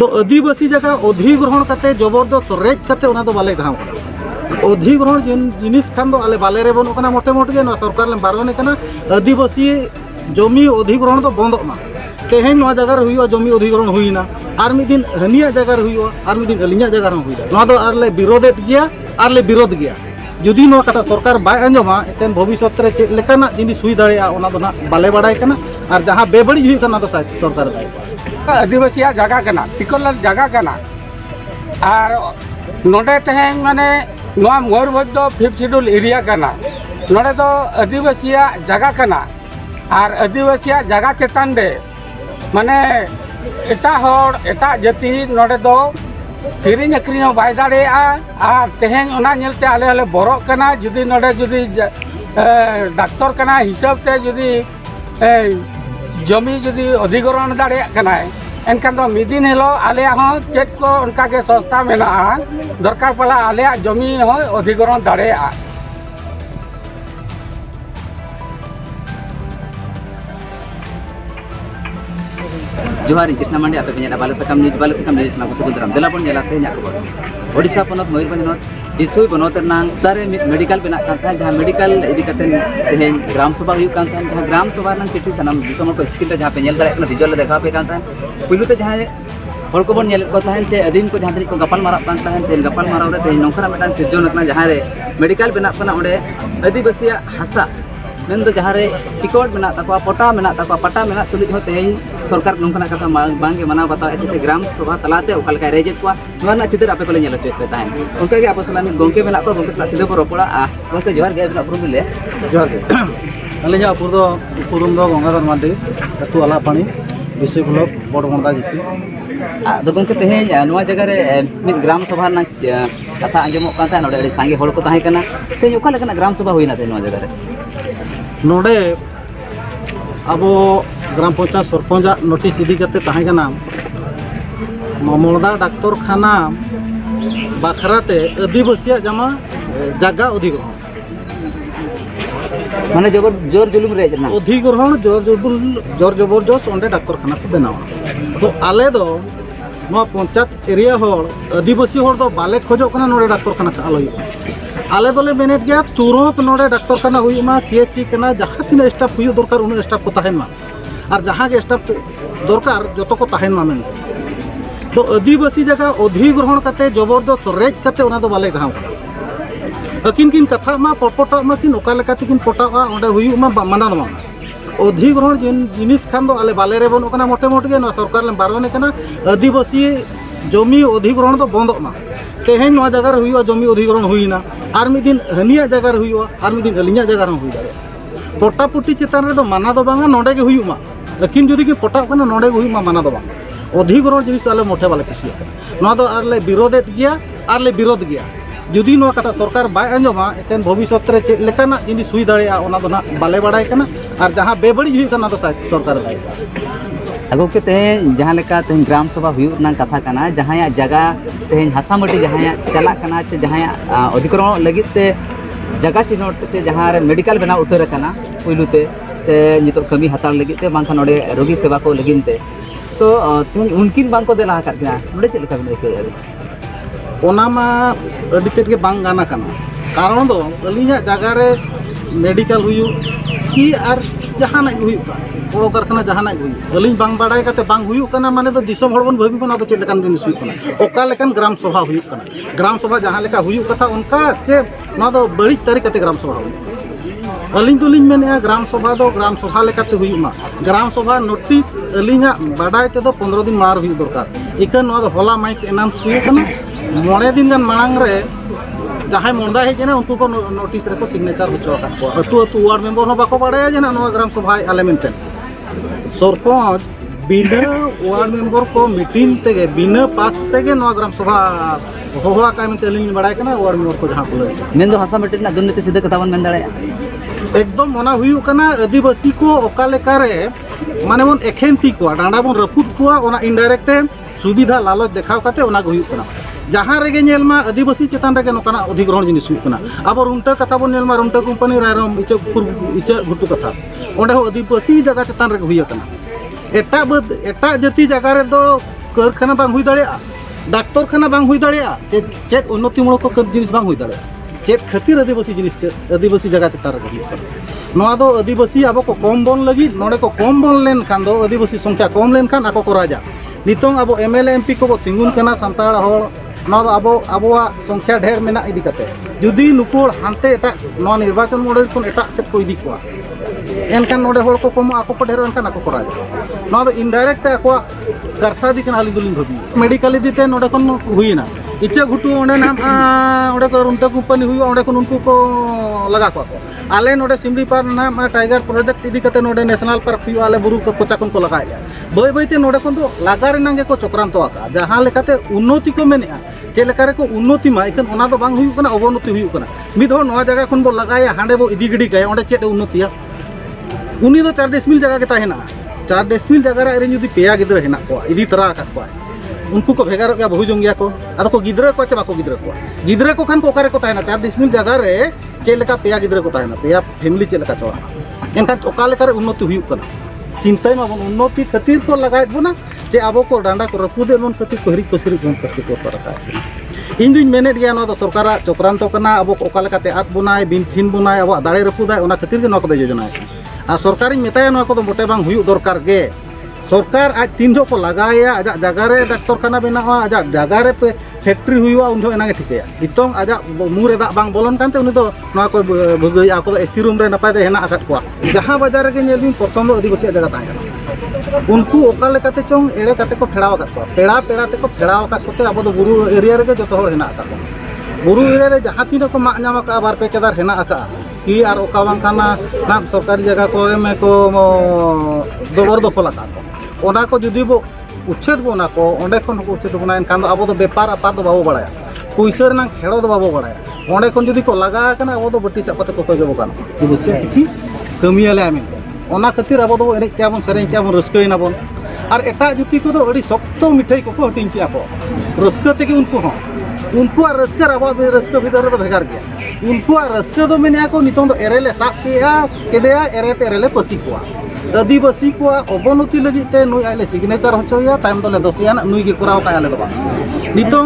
तो आदिवासी जगह अधिग्रहण करते जबरदस्त रेज करते उना दो बाले गाँव अधिग्रहण जिनिस खान दो आले बाले रे बनो कना मोटे मोटे के सरकार ले बारने कना आदिवासी जमी अधिग्रहण तो बंद मा तेहें नवा जगह रे हुई जमी अधिग्रहण हुईना और मिद दिन हनिया जगह रे हुई और मिद दिन अलिया जगह रे हुई नवा दो आरले विरोधेत गया आरले विरोध गया जुदी नवा कथा सरकार बाय आंजमा एतेन भविष्य रे चेक लेकाना जिनिस हुई दाड़े ओना दो ना बाले बाड़ाय कना और जहां बेबड़ी हुई कना तो सरकार दाय आदिवासी जगह कना टिकल जगह कना और नोडे तेहें माने नवा मयूरभंज दो 5th शेड्यूल एरिया कना नोडे दो आदिवासी जगह कना और आदिवासी जगह चेतान दे माने एटा होड़ एटा जाति नोडे दो किरिंग अक्रिंग बाय दाड़ेया और तेहें ओना नेलते आले हले बरक कना जुदी नोडे जुदी डाक्टर कना हिसाब ते जुदी जमी जुदी अधिग्रहण दाड़ेया कना एनखान तो मिद दिन हिलो आले चेक को उनका के संस्था मेना दरकार पड़ा आले जमी हो अधिग्रहण दाड़ेया जोहार कृष्णा मांडे आपे पेña बालेसकाम न्यूज ना सगुद्राम देलापन जेलाते खबर ओडिशा पनत मयूरभंज नोट दिसुई बनोत नांग दारे मेडिकल बना कान जहां मेडिकल इदी कतेन तेहेन ग्राम सभा हुई कान जहां ग्राम सभा नांग चिठी सनम दिसोम को स्किल जहां पे नेल दारे कना विजुअल देखा पे कान पुलु ते जहां हर को बन नेल को तहन चे अदीम को जहां को गपाल मारा कान तहन चे गपाल मारा रे ते नोखरा मेटान सिरजन कना जहां रे मेडिकल बना कना ओडे आदिवासी हासा मेन दो जहां रे टिकट मेना तकवा पटा मेना तकवा पटा मेना तुलिज हो तेहेन सरकार नोखना कथा बांगे मना बता एते ग्राम सभा तलाते ओका लका रेजेट को नोना चितर आपे को नेल चोय पे ताहेन उनका के आपे सलामी गोंके मेना को गोंके सला सिधे को रोपड़ा बस जोहार गे अपना पुरुम ले जोहार गे अलिया पुरुम दो गंगाधर मांडी अतु आला पानी विषय ब्लॉक बड़गंदा जिपी तो गोंके तेहेन नोआ जगह रे मिद ग्राम सभा ना कथा आंजमो कान था नोडे सांगे होड़ को ताहे कना तेहेन ओका लका ग्राम सभा हुईना ते नोआ जगह रे नोडे अब ग्राम पंचायत सरपंच नोटिस इदी करते ताहे कना ममलदा डाक्तर खाना बाखराते आदिवासी जमा जगह अधिग्रहण माने जोर जुलुम रे जना अधिग्रहण जोर जबरदस्त ओंडे डाक्तर खाना को बनावा तो आले दो नवा पंचायत एरिया होड़ आदिवासी होड़ दो बाले खोजो कना नोडे डाक्तर खाना आलो आले दोले मेनेट गया तुरंत नोडे डाक्तर खाना हुई मा सीएससी कना जहां तीन स्टाफ हुई दरकार उन स्टाफ को ताहेन मा और जहां के स्टाफ दरकार जो को ताहेन मा मेन तो आदिवासी जगह अधिग्रहण करते जबरदस्त रेज करते उना दो बाले गाँव अकिन किन कथा मा पटपटा मा किन ओका लेका किन पटावा ओंडे हुई मा माना दमा अधिग्रहण जिनिस खान दो आले बाले रे बनो कना मोटे मोटे के सरकार ले बारने कना आदिवासी जमी अधिग्रहण तो बंद मा तेहें नवा जगह रे हुई जमी अधिग्रहण हुईना और मिद दिन हनिया जगह रे हुई और मिद दिन अलिया जगह रे हुई दाड़े पटापुटी चेतान रे दो माना दो बांगा नोडे के हुई मा अकिन जुदी के पटाव कना नोडे के हुई मा माना दो बांग अधिग्रहण जिनिस आले मोटे बाले कुसिया नवा दो आरले विरोधेत गया आरले विरोध गया जुदी नवा कथा सरकार बाय आंजमा एतेन भविष्य रे चेक लेकाना जिनिस हुई दाड़े ओना दो ना बाले बाड़ाय कना और जहां बेबड़ी हुई कना तो सरकार दाय अगो के तेहेन जहां लेका तेहेन ग्राम सभा हुई ना कथा कना जहां जगह तेहेन हासामटी जहां चला कना चे जहां अधिग्रहण लगित ते जगह चिन्हट चे जहां रे मेडिकल बना उतर कना पुलु ते चे नितो कमी हतार लगित ते बांखा नोडे रोगी सेवा को लगिन ते तो तेहेन उनकिन बांग को देला का नोडे चे लेका देखे ओना मा अडी तेट के बांग गाना कना कारण दो अलिया जगह रे मेडिकल हुई कि आर जहां ना हुई बड़ो कारखाना जहां ना हुई अलिंग बांग बाड़ाय काते बांग हुई कना माने तो दिसम हड़बन भाबी बना तो चे लेकान जिनिस हुई कना ओका लेकान ग्राम सभा हुई कना ग्राम सभा जहां लेका हुई कथा उनका चे ना तो बड़ी तारीख काते ग्राम सभा हुई अलिंग तो लिंग मेने ग्राम सभा दो ग्राम सभा लेकाते हुई मा ग्राम सभा नोटिस अलिंगा बाड़ाय ते दो 15 दिन मार हुई दरकार इकन ना तो होला माइक एनाउंस हुई कना 9 दिन गान मांग रे जहां मंदा हेजना उनको को नोटिस रे को सिग्नेचर होचो का को अतु अतु वार्ड मेंबर हो बाको बाड़ाया जना नवा ग्राम सभा आले मेनते सरपंच बिना वार्ड मेंबर को मीटिंग तेगे बिना पास तेगे नवा ग्राम सभा होवा का मेनते लिंग बाड़ाय कना वार्ड मेंबर को जहां को मेन दो हासा मीटिंग ना दुर्नीति सीधे कथा बन मेन दाड़े एकदम मना हुई कना आदिवासी को ओका लेका रे माने बन एखेन थी को डांडा बन रपुट को ओना इनडायरेक्ट सुविधा लालच देखाव काते ओना हुई कना जहां रेगे नेलमा आदिवासी चेतान रेगे नोकाना अधिग्रहण जिनिस हुई कना अब रुंटा कथा बन नेलमा रुंटा कंपनी रायरम इचा घुटू कथा ओंडे हो आदिवासी जगह चेतान रेगे हुई कना एटा जाति जगह रे दो कारखाना बांग हुई दाड़े डाक्तर खाना बांग हुई दाड़े चेत उन्नतिमूलक जिनिस बांग हुई दाड़े चेत खातिर आदिवासी जिनिस आदिवासी जगह चितार नवा दो आदिवासी अब को कम बन लगी नोडे को कम बन लेन खान दो आदिवासी संख्या कम लेन खान आको को राजा नितों अब एमएलए एमपी को तिंगुन कना सांताड़ होड़ नवा दो अब अबवा संख्या ढेर मेना इदी कते जुदी नुकुड़ हानते एटा नवा निर्वाचन मॉडल कोन एटा सेट को इदी कोआ एनखान नोडे होड़ को कम आको को ढेर एनखान आको को राजा नवा दो इनडायरेक्ट आको करसा दी कना आली दुलिन भबी मेडिकल इदी ते नोडे कोन हुईना इच्छा घुटू ओंडे नाम ओंडे को उनका कंपनी हुई ओंडे को उनको को लगा को आले नोडे सिमड़ी पार नाम टाइगर प्रोजेक्ट इदी कते नोडे नेशनल पार्क हुई आले बुरु को कोचा को लगाया बय बयते नोडे को तो लागा रेनांगे को चक्रांत आका जहां लेकाते उन्नति को मेनेआ चे लेकारे को उन्नति मा इकन ओना दो बांग हुई कना अवनति हुई कना मिद हो नवा जगह खन बो लगाया हांडे बो इदी गिडी गए ओंडे चेत उन्नतिया उनी दो 4 डेसिमिल जगह के ताहेना 4 डेसिमिल जगह रे जुदी पेया गिद्रा हेना को इदी तरा का को उनको को भेगार गया बहु जोंगिया को आदो को गिद्रा को चे बाको गिद्रा को खान को ओकारे को ताहेना 4 डेसिमिल जगह रे चे लेका पेया गिद्रा को ताहेना पेया फैमिली चे लेका चोरा एनखान ओका लेका रे उन्नति हुई कना चिंता मा बन उन्नति खातिर को लगाय बुना जे आबो को डांडा को रपुदे मन खातिर को हरि कसरी कोन खातिर को परका इन दुई मेनेट गया न सरकार चक्रांत कना अब ओका लेकाते आत बुनाय बिनथिन बुनाय अब दाड़े रपुदाय ओना खातिर के न को योजना आ सरकार मेताया न को मोटे बांग हुई दरकार गे सरकार आज 3 जो को लगाया आजा जगह रे डाक्टर खाना बनावा आजा जगह रे पे फैक्ट्री हुआ उन जो एनागे ठिकया नितोंग आजा मुरे दा बांग बोलन कानते उनी दो न को भगई आको एसी रूम रे नपाय दे हेना आकात को जहां बाजार रे नेल बिन प्रथम दो आदिवासी जगह ताहेना उनको ओका लेकाते चोंग एड़े काते को फेड़ाव आकात को पेड़ा पेड़ा ते को फेड़ाव आकात कोते अब दो बुरु एरिया रे जतो होड़ हेना आकात बुरु एरिया रे जहां तीन को मा नाम का बार पे केदार हेना आका कि आर ओका बांग खाना नाम सरकारी जगह को में को दोबर दखल आका ओना को जुदी बो उच्छेद बोना को ओंडे खन को उच्छेद बोना एनखान अब दो व्यापार अपार दो बाबो बड़ाया पैसा रेना खेड़ो दो बाबो बड़ाया ओंडे खन जुदी को लगा कना अब दो बट्टी सब कते को कोजबो कान दिबसे किछि कमियाले आमेन ओना खातिर अब दो एने क्या बन सरें क्या बन रस्कैना बन आर एटा जुती को दो अड़ी सख्त मिठाई को हटिंग किया को रस्का तेगे उनको आर रस्का अब रस्का भीतर दो भेगार गया उनको आर रस्का दो मेने को नितों दो एरेले साब केया केदेया एरेते एरेले पसी को आदिवासी को अवनति लगिते नुई आले सिग्नेचर होचोया तायम दोले दोसियान नुई के कराव का आले दो नितों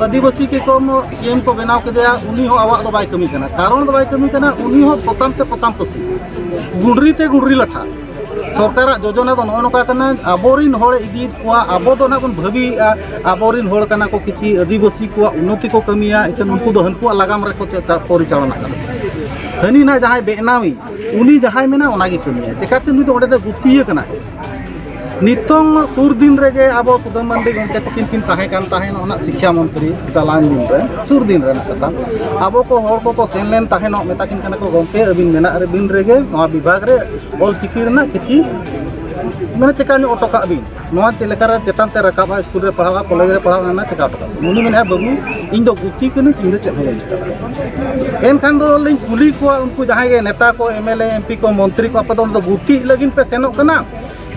आदिवासी के को सीएम को बनाव केदेया उनी हो आवा दो बाय कमी कना कारण दो बाय कमी कना उनी हो पताम ते पताम पसी गुंडरी ते गुंडरी लठा सरकार योजना दो नोका कना आबोरिन होड़ इदी को आबो दो ना बन भबी आबोरिन होड़ कना को किछि आदिवासी को उन्नति को कमिया इतन उनको दो हनको लगाम रे को परिचालना कना हनी ना जहां बेनावी उनी जहां मेना ओनागी कमिया चेकाते नुई तो ओडे गुतिया कना नितों सुर दिन रेगे अब सुदन मांडी गंटे तकिन किन ताहे कान ताहे ना शिक्षा मंत्री चालान दिन रे सुर दिन रे कथा अब को होड़ को सेन लेन ताहे न मेताकिन कना को गंटे अबिन मेना रे बिन रेगे नवा विभाग रे ऑल चिकी रेना किछि माने चेका न ऑटो का बिन नवा चेलेकार चेतन ते रकाबा स्कूल रे पढ़ावा कॉलेज रे पढ़ावा ना चेका ऑटो मुनी मेना बाबू इन दो गुती कने चिंदे चे हो चेका एनखान दो लें कुली को उनको जहां के नेता को एमएलए एमपी को मंत्री को आप दो गुती लगिन पे सेनो कना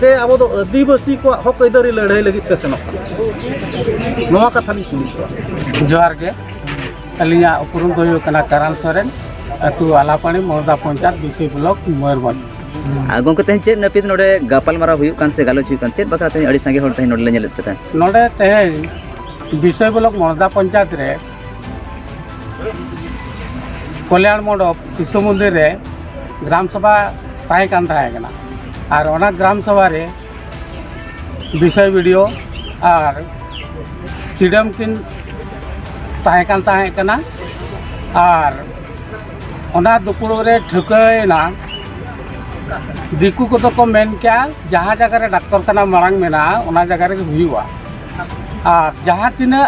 चे अब दो आदिवासी को हक इधर लड़ाई लगी पे सेनो कना नवा कथा ली कुली को जोहार के अलिया उपरुम को यो कना करान सोरेन अतु आलापानी मोरदा पंचायत बिसी ब्लॉक मयूरभंज गंके तेन चेत नपित नोडे गापाल मारा हुई कान से गालोच हुई कान चेत बकरा तेन अड़ी संगे होड़ तेन नोडले नेलेत पता नोडे तेन बिसय ब्लॉक मोरदा पंचायत रे कल्याण मंडप शिशु मंदिर रे ग्राम सभा ताहे कान ताहे कना और ओना ग्राम सभा रे विषय वीडियो और सीडम किन ताहे कान ताहे कना और ओना दुपुड़ रे ठकैना दिकू को तो को मेन क्या जहाँ जगह रे डाक्टर खाना मांग मेना ओना जगह रे हुआ और जहाँ तीना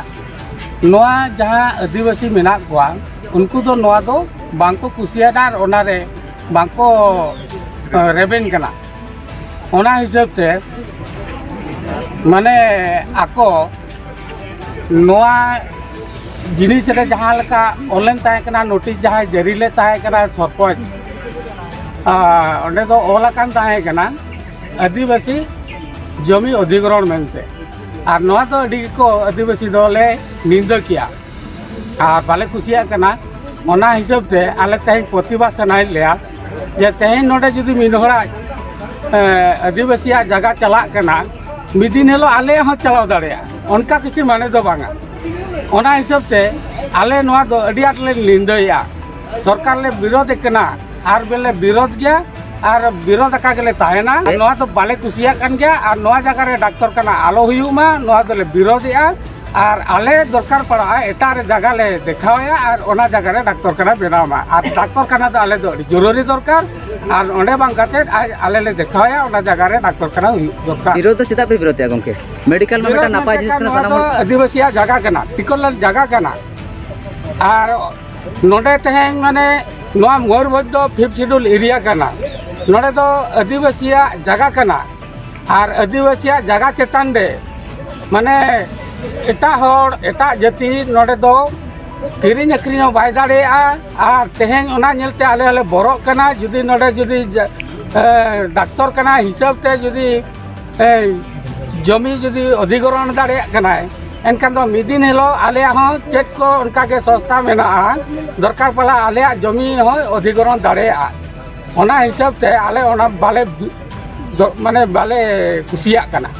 नोआ जहाँ आदिवासी मेना कोआ उनको तो नोआ दो बांको कुसियादार ओना रे बांको रेबेन कना ओना हिसाब ते माने आको नोआ जिनिस रे जहाँ लका ऑनलाइन ताहे कना नोटिस जहाँ जारी ले ताहे कना सरपंच ओंडे दो ओलाकान ताहे कना आदिवासी जमी अधिग्रहण मेनते और नोआ तो अडी को आदिवासी दोले निंदा किया और बाले कुसिया कना ओना हिसाब ते आले तेहें प्रतिभा सनाय लिया जे तेहें नोडे जुदी मिनहड़ा आदिवासी जगह चला कना ᱢᱤᱫ ᱫᱤᱱ ᱦᱤᱞᱳᱜ ᱟᱞᱮ ᱦᱚᱸ ᱪᱟᱞᱟᱣ ᱫᱟᱲᱮᱭᱟᱜᱼᱟ ᱚᱱᱠᱟ ᱠᱤᱪᱷᱩ ᱢᱟᱱᱮ ᱫᱚ ᱵᱟᱝᱟ ᱚᱱᱟ ᱦᱤᱥᱟᱹᱵ ᱛᱮ ᱟᱞᱮ ᱱᱚᱣᱟ ᱫᱚ ᱟᱹᱰᱤ ᱟᱸᱴ ᱞᱮ ᱱᱤᱸᱫᱟᱹᱭᱟ ᱥᱚᱨᱠᱟর ᱞᱮ ᱵᱤᱨᱳᱫ ᱠᱟᱱᱟ ᱟᱨ ᱵᱮᱞᱮ ᱵᱤᱨᱳᱫ ᱜᱮᱭᱟ ᱟᱨ ᱵᱤᱨᱳᱫ ᱟᱠᱟ ᱜᱮᱞᱮ ᱛᱟᱦᱮᱱᱟ ᱱᱚᱣᱟ ᱫᱚ ᱵᱟᱞᱮ ᱠᱩᱥᱤᱭᱟᱜ ᱠᱟᱱ ᱜᱮᱭᱟ ᱟᱨ ᱱᱚᱣᱟ ᱡᱟᱭᱜᱟ ᱨᱮ ᱰᱟᱠᱛᱚᱨ ᱠᱷᱟᱱᱟ ᱟᱞᱚ ᱦᱩᱭᱩᱜ ᱢᱟ ᱱᱚᱣᱟ ᱫᱚᱞᱮ ᱵᱤᱨᱳᱫᱮᱜᱼᱟ আর আলে দরকার পড়া এটার জায়গালে দেখাওয়া আর ওনা জায়গায় ডাক্তারখানা বেনাওয়া আর ডাক্তারখানা তো আলে জরুরি দরকার আর ওঁডে বাং কাতে আলে লে দেখাওয়া ওনা জায়গায় ডাক্তারখানা দরকার বিরোধ চেতা পে বিরোধ গমকে মেডিকেল মা মেটা নাপাই জিনিস কানা সানাম আদিবাসীয়া জায়গা কানা টিকলার জায়গা কানা আর নোডে তেহেং মানে নোয়া ময়ূরভঞ্জ 5th শিডিউল এরিয়া কানা নোডে তো আদিবাসীয়া জায়গা কানা আর আদিবাসীয়া জায়গা চেতান রে মানে এটা হর এটা জাতি নোডে দো কিরিং আক্রিং বাই দাড়েয়া আর তেহেং ওনা নেলতে আলে আলে বড় কানা যদি নোডে যদি ডাক্তার কানা হিসাব তে যদি জমি যদি অধিগ্রহণ দাড়েয়া কানায় এনকান তো মিদিন হিলো আলে হন চেক কো উনকা কে সস্তা মেনা দরকার পড়া আলে জমি হয় অধিগ্রহণ দাড়েয়া ওনা হিসাব তে আলে ওনা বালে মানে বালে কুসিয়া কানা